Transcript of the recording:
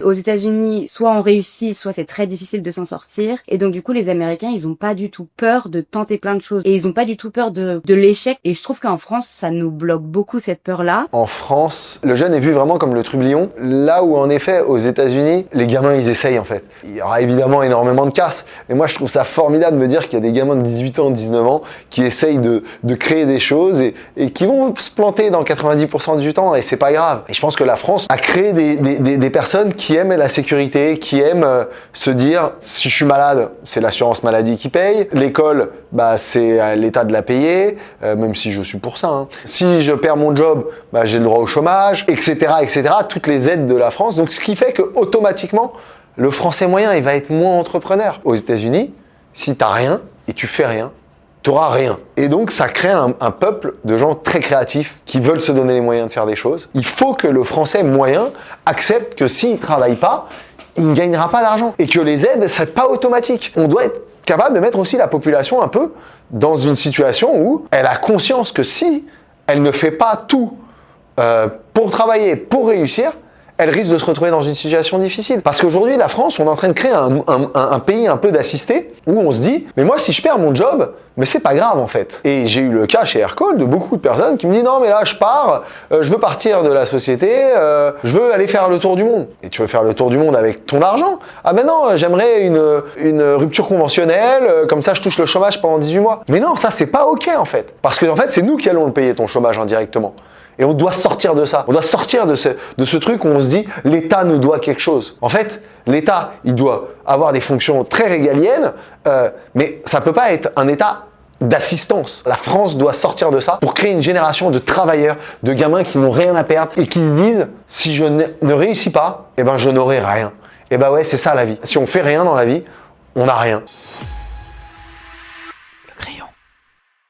Aux États-Unis, soit on réussit, soit c'est très difficile de s'en sortir. Et donc du coup, les Américains, ils ont pas du tout peur de tenter plein de choses. Et ils ont pas du tout peur de l'échec. Et je trouve qu'en France, ça nous bloque beaucoup cette peur-là. En France, le jeune est vu vraiment comme le trublion. Là où en effet, aux États-Unis, les gamins, ils essayent en fait. Il y aura évidemment énormément de casse. Mais moi, je trouve ça formidable de me dire qu'il y a des gamins de 18 ans, 19 ans qui essayent de créer des choses et qui vont se planter dans 90% du temps et c'est pas grave. Et je pense que la France a créé des personnes qui aiment la sécurité, qui aiment se dire si je suis malade, c'est l'assurance maladie qui paye. L'école, c'est à l'État de la payer, même si je suis pour ça. Hein. Si je perds mon job, j'ai le droit au chômage, etc., etc. Toutes les aides de la France. Donc ce qui fait que automatiquement, le Français moyen, il va être moins entrepreneur. Aux États-Unis, si t'as rien et tu fais rien, t'auras rien. Et donc, ça crée un peuple de gens très créatifs qui veulent se donner les moyens de faire des choses. Il faut que le Français moyen accepte que s'il ne travaille pas, il ne gagnera pas d'argent. Et que les aides, c'est pas automatique. On doit être capable de mettre aussi la population un peu dans une situation où elle a conscience que si elle ne fait pas tout pour travailler, pour réussir, elle risque de se retrouver dans une situation difficile. Parce qu'aujourd'hui, la France, on est en train de créer un pays un peu d'assistés où on se dit « mais moi, si je perds mon job, mais c'est pas grave en fait ». Et j'ai eu le cas chez Aircall de beaucoup de personnes qui me disent « non mais là, je pars, je veux partir de la société, je veux aller faire le tour du monde ». Et tu veux faire le tour du monde avec ton argent? Ah ben non, j'aimerais une rupture conventionnelle, comme ça je touche le chômage pendant 18 mois. Mais non, ça c'est pas ok en fait. Parce que en fait, c'est nous qui allons le payer ton chômage indirectement. Et on doit sortir de ça. On doit sortir de ce truc où on se dit l'État nous doit quelque chose. En fait, l'État, il doit avoir des fonctions très régaliennes, mais ça peut pas être un État d'assistance. La France doit sortir de ça pour créer une génération de travailleurs, de gamins qui n'ont rien à perdre et qui se disent si je ne réussis pas, je n'aurai rien. Et ouais, c'est ça la vie. Si on fait rien dans la vie, on n'a rien.